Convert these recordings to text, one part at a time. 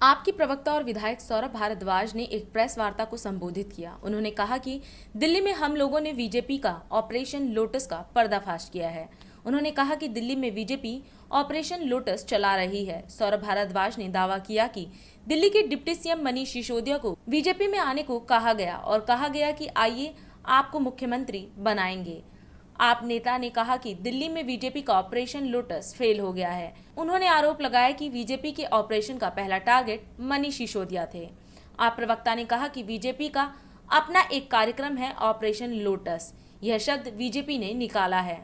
आपके प्रवक्ता और विधायक सौरभ भारद्वाज ने एक प्रेस वार्ता को संबोधित किया। उन्होंने कहा कि दिल्ली में हम लोगों ने बीजेपी का ऑपरेशन लोटस का पर्दाफाश किया है। उन्होंने कहा कि दिल्ली में बीजेपी ऑपरेशन लोटस चला रही है। सौरभ भारद्वाज ने दावा किया कि दिल्ली के डिप्टी सीएम मनीष सिसोदिया को बीजेपी में आने को कहा गया और कहा गया कि आइए आपको मुख्यमंत्री बनाएंगे। आप नेता ने कहा कि दिल्ली में बीजेपी का ऑपरेशन लोटस फेल हो गया है। उन्होंने आरोप लगाया कि बीजेपी के ऑपरेशन का पहला टारगेट मनीष सिसोदिया थे। आप प्रवक्ता ने कहा कि बीजेपी का अपना एक कार्यक्रम है ऑपरेशन लोटस। यह शब्द बीजेपी ने निकाला है।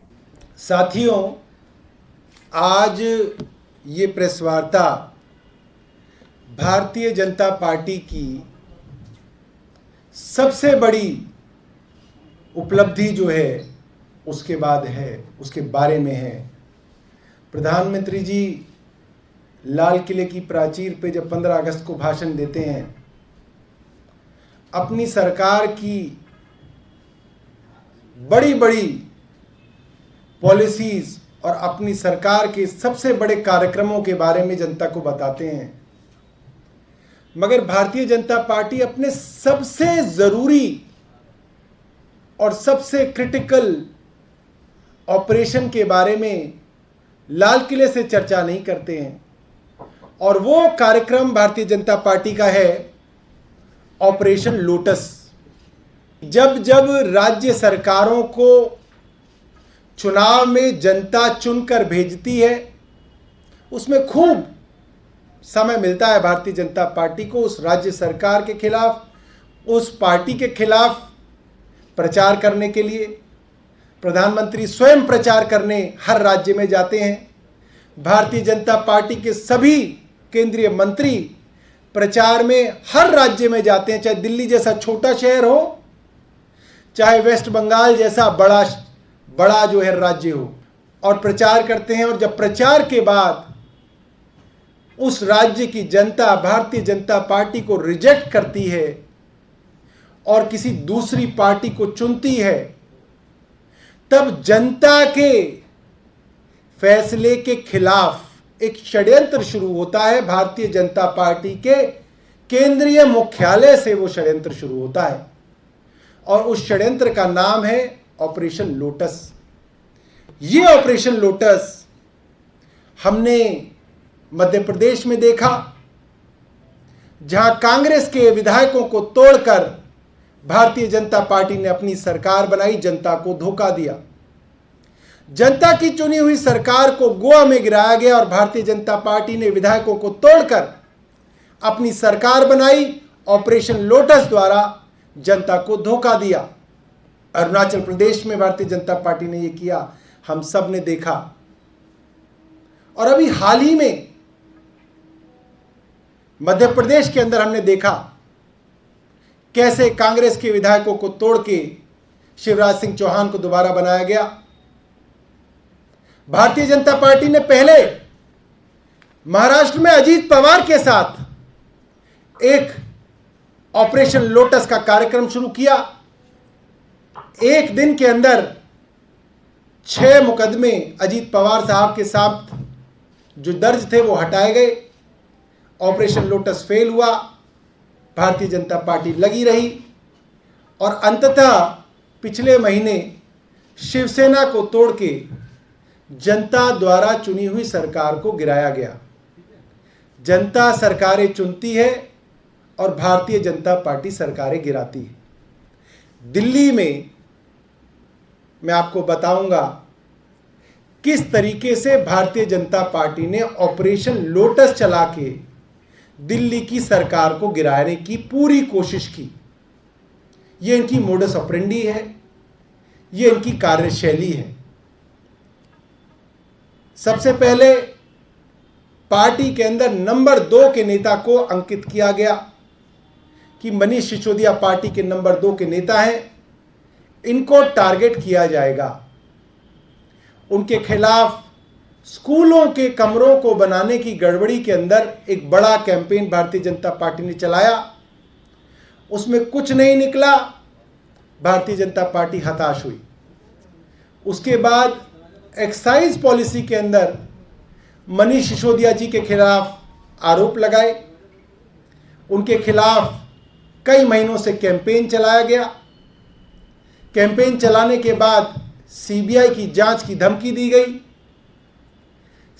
साथियों, आज ये प्रेस वार्ता भारतीय जनता पार्टी की सबसे बड़ी उपलब्धि जो है उसके बाद है, उसके बारे में है। प्रधानमंत्री जी लाल किले की प्राचीर पे जब 15 अगस्त को भाषण देते हैं, अपनी सरकार की बड़ी बड़ी पॉलिसीज और अपनी सरकार के सबसे बड़े कार्यक्रमों के बारे में जनता को बताते हैं, मगर भारतीय जनता पार्टी अपने सबसे जरूरी और सबसे क्रिटिकल ऑपरेशन के बारे में लाल किले से चर्चा नहीं करते हैं। और वो कार्यक्रम भारतीय जनता पार्टी का है ऑपरेशन लोटस। जब जब राज्य सरकारों को चुनाव में जनता चुनकर भेजती है, उसमें खूब समय मिलता है भारतीय जनता पार्टी को उस राज्य सरकार के खिलाफ, उस पार्टी के खिलाफ प्रचार करने के लिए। प्रधानमंत्री स्वयं प्रचार करने हर राज्य में जाते हैं। भारतीय जनता पार्टी के सभी केंद्रीय मंत्री प्रचार में हर राज्य में जाते हैं, चाहे दिल्ली जैसा छोटा शहर हो, चाहे वेस्ट बंगाल जैसा बड़ा जो है राज्य हो, और प्रचार करते हैं। और जब प्रचार के बाद उस राज्य की जनता भारतीय जनता पार्टी को रिजेक्ट करती है और किसी दूसरी पार्टी को चुनती है, तब जनता के फैसले के खिलाफ एक षड्यंत्र शुरू होता है। भारतीय जनता पार्टी के केंद्रीय मुख्यालय से वो षड्यंत्र शुरू होता है और उस षड्यंत्र का नाम है ऑपरेशन लोटस। ये ऑपरेशन लोटस हमने मध्य प्रदेश में देखा, जहां कांग्रेस के विधायकों को तोड़कर भारतीय जनता पार्टी ने अपनी सरकार बनाई, जनता को धोखा दिया। जनता की चुनी हुई सरकार को गोवा में गिराया गया और भारतीय जनता पार्टी ने विधायकों को तोड़कर अपनी सरकार बनाई। ऑपरेशन लोटस द्वारा जनता को धोखा दिया। अरुणाचल प्रदेश में भारतीय जनता पार्टी ने यह किया, हम सब ने देखा। और अभी हाल ही में मध्य प्रदेश के अंदर हमने देखा कैसे कांग्रेस के विधायकों को तोड़ के शिवराज सिंह चौहान को दोबारा बनाया गया। भारतीय जनता पार्टी ने पहले महाराष्ट्र में अजीत पवार के साथ एक ऑपरेशन लोटस का कार्यक्रम शुरू किया। एक दिन के अंदर 6 मुकदमे अजीत पवार साहब के साथ जो दर्ज थे वो हटाए गए। ऑपरेशन लोटस फेल हुआ, भारतीय जनता पार्टी लगी रही और अंततः पिछले महीने शिवसेना को तोड़ के जनता द्वारा चुनी हुई सरकार को गिराया गया। जनता सरकारें चुनती है और भारतीय जनता पार्टी सरकारें गिराती है। दिल्ली में मैं आपको बताऊंगा किस तरीके से भारतीय जनता पार्टी ने ऑपरेशन लोटस चला के दिल्ली की सरकार को गिराने की पूरी कोशिश की। ये इनकी मोडस ऑपरेंडी है, ये इनकी कार्यशैली है। सबसे पहले पार्टी के अंदर नंबर 2 के नेता को अंकित किया गया कि मनीष सिसोदिया पार्टी के नंबर 2 के नेता हैं, इनको टारगेट किया जाएगा। उनके खिलाफ स्कूलों के कमरों को बनाने की गड़बड़ी के अंदर एक बड़ा कैंपेन भारतीय जनता पार्टी ने चलाया। उसमें कुछ नहीं निकला, भारतीय जनता पार्टी हताश हुई। उसके बाद एक्साइज पॉलिसी के अंदर मनीष सिसोदिया जी के खिलाफ आरोप लगाए उनके खिलाफ कई महीनों से कैंपेन चलाया गया। कैंपेन चलाने के बाद सीबीआई की जांच की धमकी दी गई,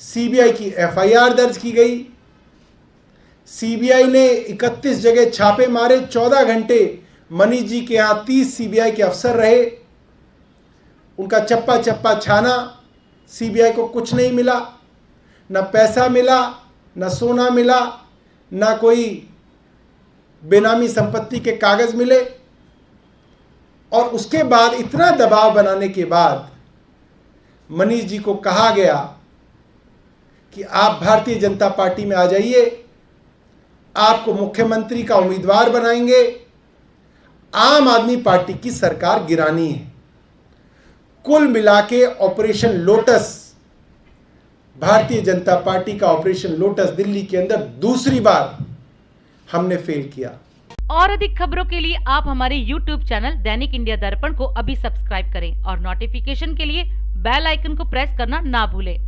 सीबीआई की एफआईआर दर्ज की गई। सीबीआई ने 31 जगह छापे मारे। 14 घंटे मनीष जी के यहाँ 30 सीबीआई के अफसर रहे। उनका चप्पा चप्पा छाना, सीबीआई को कुछ नहीं मिला, न पैसा मिला, न सोना मिला, न कोई बेनामी संपत्ति के कागज मिले। और उसके बाद इतना दबाव बनाने के बाद मनीष जी को कहा गया कि आप भारतीय जनता पार्टी में आ जाइए, आपको मुख्यमंत्री का उम्मीदवार बनाएंगे, आम आदमी पार्टी की सरकार गिरानी है। कुल मिला के operation lotus, Bharatiya Janata party का ऑपरेशन लोटस दिल्ली के अंदर दूसरी बार हमने फेल किया। और अधिक खबरों के लिए आप हमारे YouTube चैनल दैनिक इंडिया दर्पण को अभी सब्सक्राइब करें और नोटिफिकेशन के लिए बेल आइकन को प्रेस करना ना भूलें।